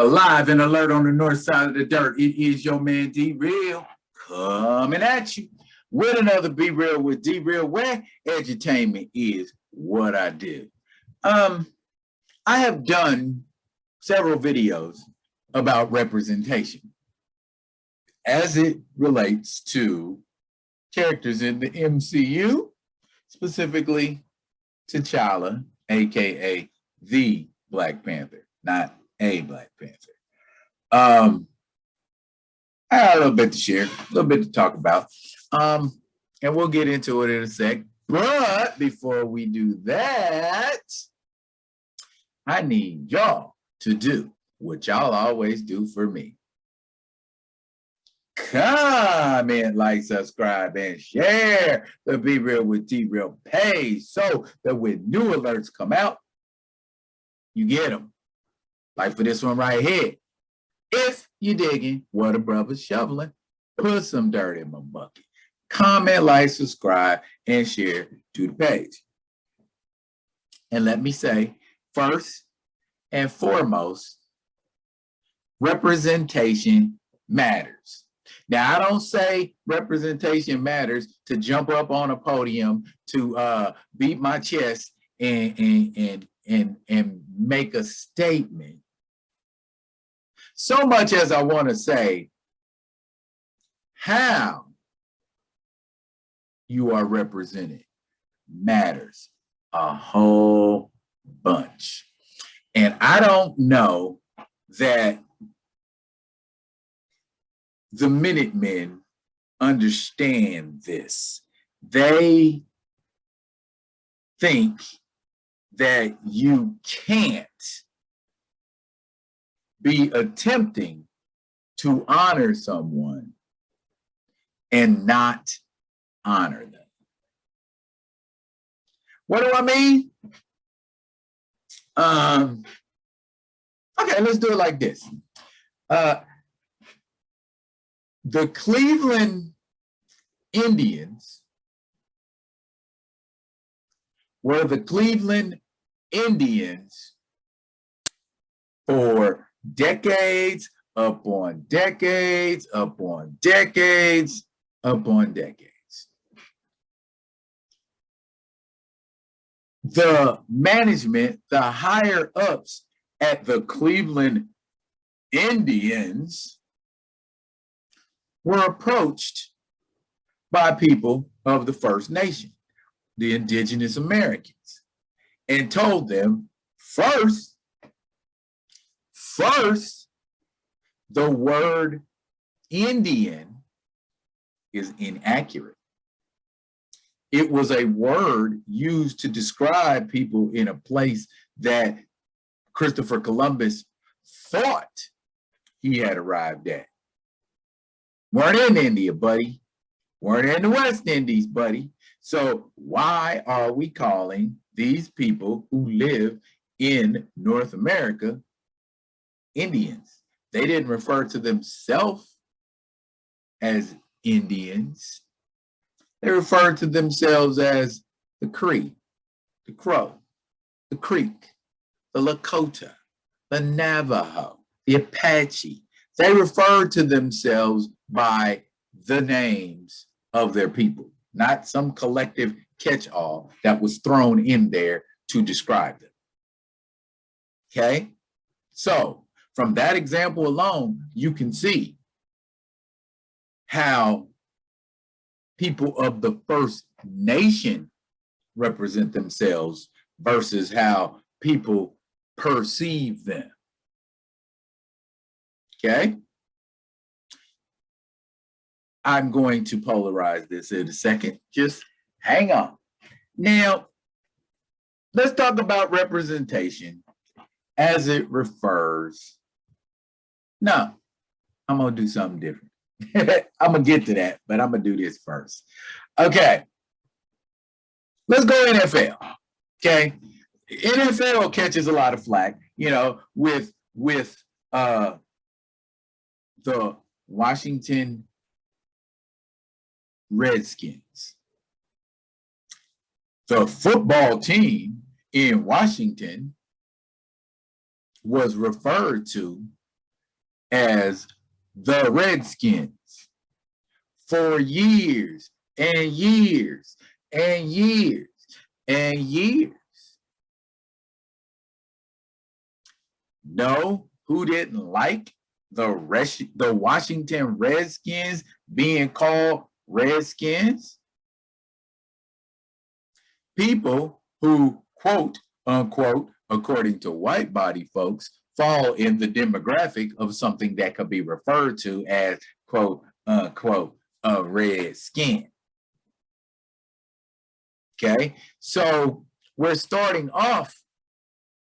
Alive and alert on the north side of the dirt. It is your man D Real coming at you with another Be Real with D Real, where edutainment is what I do. I have done several videos about representation as it relates to characters in the MCU, specifically T'Challa, aka the Black Panther, not a Black Panther. I got a little bit to share, a little bit to talk about, and we'll get into it in a sec. But before we do that, I need y'all to do what y'all always do for me. Comment, like, subscribe, and share the Be Real with D Real page so that when new alerts come out, you get them. Like for this one right here. If you digging what a brother's shoveling, put some dirt in my bucket. Comment, like, subscribe, and share to the page. And let me say, first and foremost, representation matters. Now, I don't say representation matters to jump up on a podium to beat my chest and make a statement. So much as I want to say how you are represented matters a whole bunch. And I don't know that the Minutemen understand this. They think that you can't be attempting to honor someone and not honor them. What do I mean? Okay, let's do it like this. The Cleveland Indians were the Cleveland Indians for decades upon decades upon decades upon decades. The management, the higher ups at the Cleveland Indians were approached by people of the First Nation, the indigenous Americans, and told them, first, the word Indian is inaccurate. It was a word used to describe people in a place that Christopher Columbus thought he had arrived at. Weren't in India, buddy. Weren't in the West Indies, buddy. So why are we calling these people who live in North America Indians? They didn't refer to themselves as Indians. They referred to themselves as the Cree, the Crow, the Creek, the Lakota, the Navajo, the Apache. They referred to themselves by the names of their people, not some collective catch-all that was thrown in there to describe them. Okay? So, from that example alone, you can see how people of the First Nation represent themselves versus how people perceive them. Okay? I'm going to polarize this in a second. Just hang on. Now, let's talk about representation as it refers. No, I'm going to do something different. I'm going to get to that, but I'm going to do this first. Okay. Let's go NFL. Okay. NFL catches a lot of flack, you know, with the Washington Redskins. The football team in Washington was referred to as the Redskins for years and years and years and years. Know who didn't like the Washington Redskins being called Redskins? People who, quote unquote, according to white body folks, fall in the demographic of something that could be referred to as, quote unquote, a red skin. Okay, so we're starting off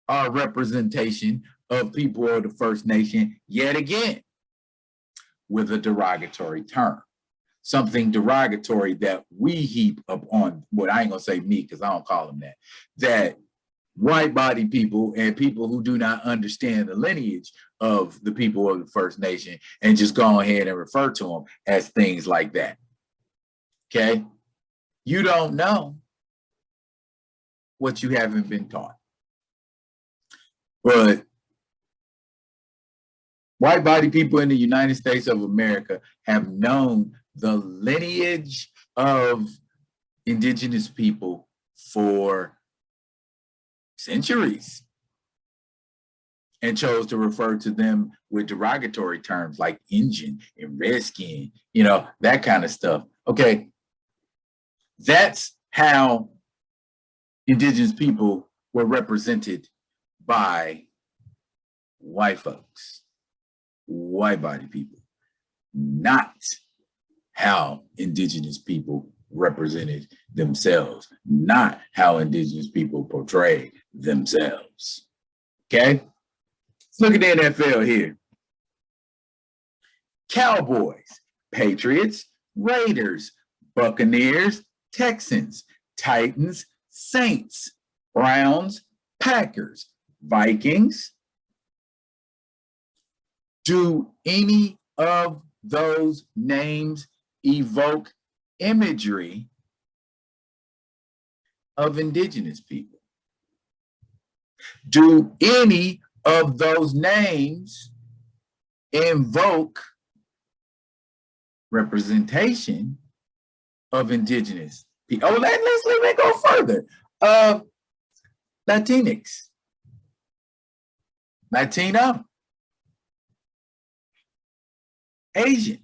our representation of people of the First Nation yet again with a derogatory term. Something derogatory that we heap up on, what I ain't gonna say me because I don't call them that white body people and people who do not understand the lineage of the people of the First Nation and just go ahead and refer to them as things like that. Okay? You don't know what you haven't been taught. But white body people in the United States of America have known the lineage of indigenous people for centuries and chose to refer to them with derogatory terms like Indian and redskin, you know, that kind of stuff. Okay, that's how indigenous people were represented by white folks, white body people, not how indigenous people represented themselves, not how indigenous people portray themselves. Okay? Let's look at the NFL here. Cowboys, Patriots, Raiders, Buccaneers, Texans, Titans, Saints, Browns, Packers, Vikings. Do any of those names evoke imagery of indigenous people? Do any of those names invoke representation of indigenous people? Oh, let me go further. Latinx, Latino, Asian,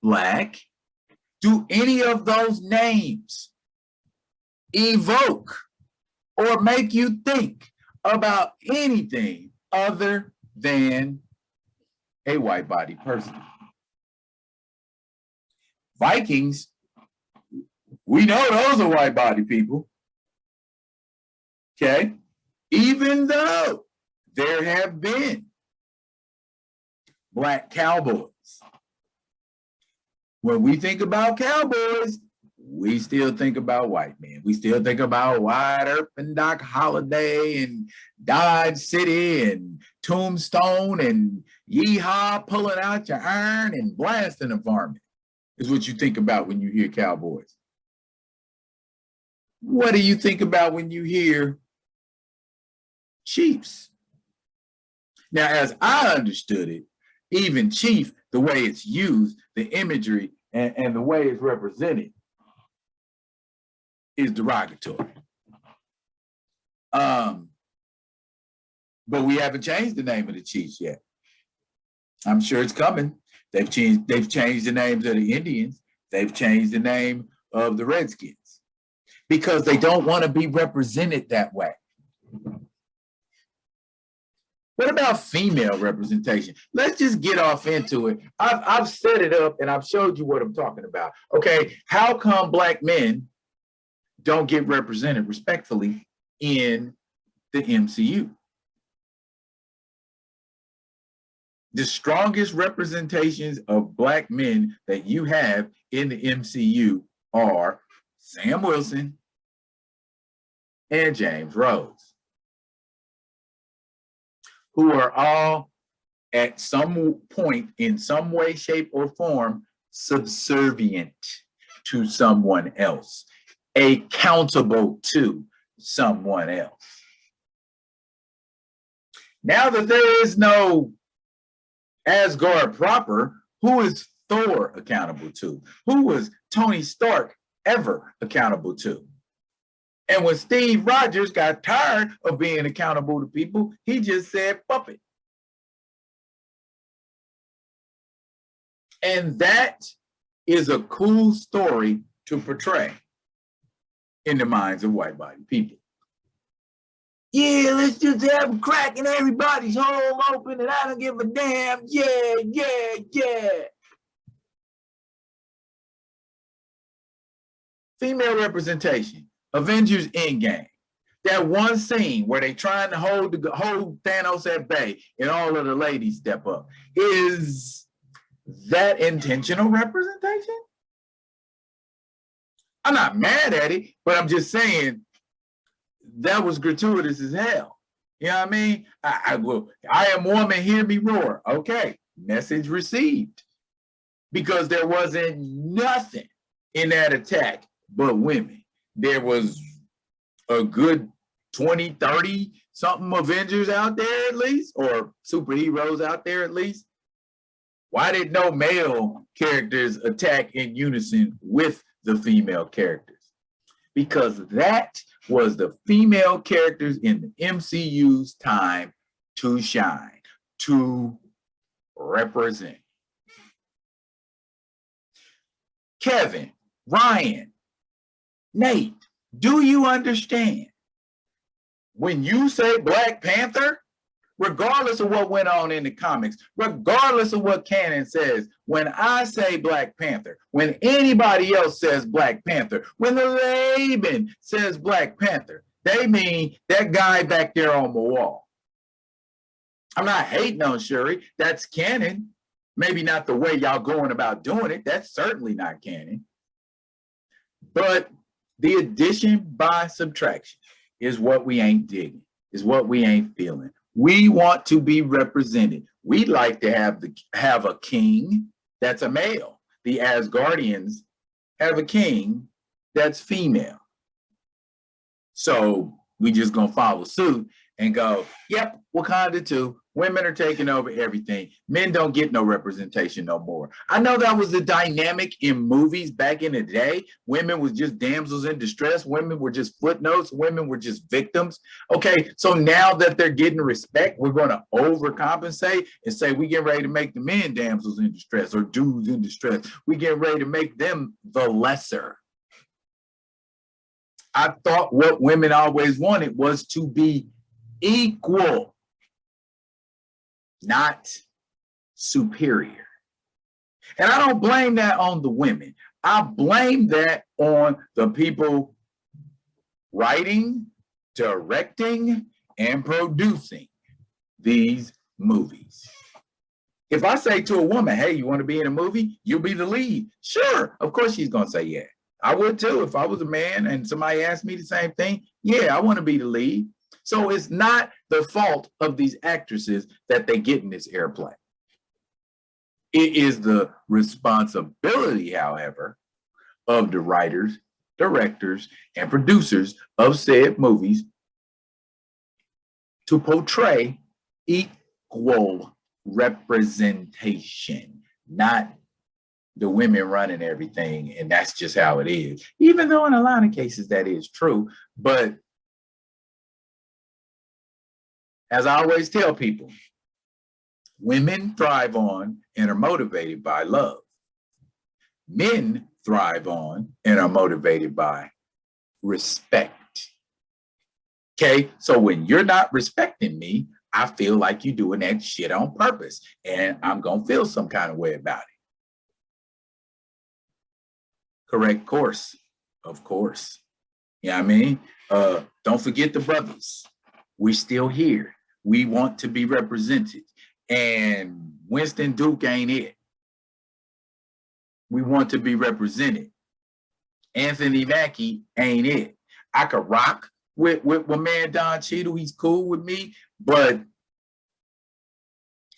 Black. Do any of those names evoke or make you think about anything other than a white body person? Vikings, we know those are white body people. Okay? Even though there have been Black cowboys. When we think about cowboys, we still think about white men. We still think about Wyatt Earp and Doc Holliday and Dodge City and Tombstone and Yeehaw pulling out your iron and blasting a varmint is what you think about when you hear cowboys. What do you think about when you hear chiefs? Now, as I understood it, even chief, the way it's used, the imagery, and the way it's represented is derogatory. But we haven't changed the name of the chiefs yet. I'm sure it's coming. They've changed the names of the Indians. They've changed the name of the Redskins because they don't want to be represented that way. What about female representation? Let's just get off into it. I've set it up and I've showed you what I'm talking about. Okay, how come Black men don't get represented respectfully in the MCU? The strongest representations of Black men that you have in the MCU are Sam Wilson and James Rhodes, who are all at some point in some way, shape, or form subservient to someone else, accountable to someone else. Now that there is no Asgard proper, who is Thor accountable to? Who was Tony Stark ever accountable to? And when Steve Rogers got tired of being accountable to people, he just said, "Fuck it." And that is a cool story to portray in the minds of white body people. Yeah, let's just have a crack and everybody's home open and I don't give a damn. Yeah, yeah, yeah. Female representation, Avengers Endgame. That one scene where they trying to hold Thanos at bay and all of the ladies step up. Is that intentional representation? I'm not mad at it, but I'm just saying that was gratuitous as hell. You know what I mean? I am woman, hear me roar. Okay, message received. Because there wasn't nothing in that attack but women. There was a good 20, 30 something Avengers out there at least, or superheroes out there at least. Why did no male characters attack in unison with the female characters? Because that was the female characters in the MCU's time to shine, to represent. Kevin, Ryan, Nate, do you understand? When you say Black Panther, regardless of what went on in the comics, regardless of what canon says, when I say Black Panther, when anybody else says Black Panther, when the Laban says Black Panther, they mean that guy back there on the wall. I'm not hating on Shuri. That's canon. Maybe not the way y'all going about doing it. That's certainly not canon. But the addition by subtraction is what we ain't digging, is what we ain't feeling. We want to be represented. We'd like to have a king that's a male. The Asgardians have a king that's female. So we just gonna follow suit and go, yep, Wakanda too. Women are taking over everything. Men don't get no representation no more. I know that was the dynamic in movies back in the day. Women was just damsels in distress. Women were just footnotes. Women were just victims. Okay, so now that they're getting respect, we're going to overcompensate and say we get ready to make the men damsels in distress or dudes in distress. We get ready to make them the lesser. I thought what women always wanted was to be equal, not superior. And I don't blame that on the women. I blame that on the people writing, directing, and producing these movies. If I say to a woman, hey, you want to be in a movie? You'll be the lead. Sure, of course she's going to say yeah. I would too if I was a man and somebody asked me the same thing. Yeah, I want to be the lead. So it's not the fault of these actresses that they get in this airplay. It is the responsibility, however, of the writers, directors, and producers of said movies to portray equal representation, not the women running everything, and that's just how it is. Even though in a lot of cases that is true, but as I always tell people, women thrive on and are motivated by love. Men thrive on and are motivated by respect. Okay, so when you're not respecting me, I feel like you're doing that shit on purpose, and I'm gonna feel some kind of way about it. Correct course, of course. You know what I mean? Don't forget the brothers. We're still here. We want to be represented. And Winston Duke ain't it. We want to be represented. Anthony Mackie ain't it. I could rock with my man Don Cheadle. He's cool with me. But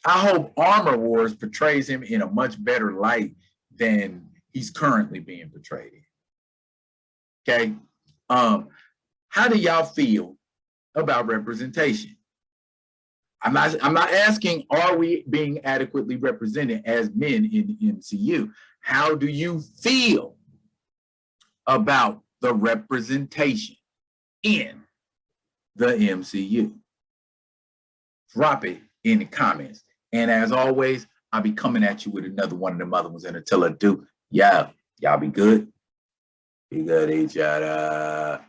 I hope Armor Wars portrays him in a much better light than he's currently being portrayed in. Okay? How do y'all feel about representation? I'm not asking, are we being adequately represented as men in the MCU? How do you feel about the representation in the MCU? Drop it in the comments. And as always, I'll be coming at you with another one of them other ones. And until I do, y'all be good. Be good, each other.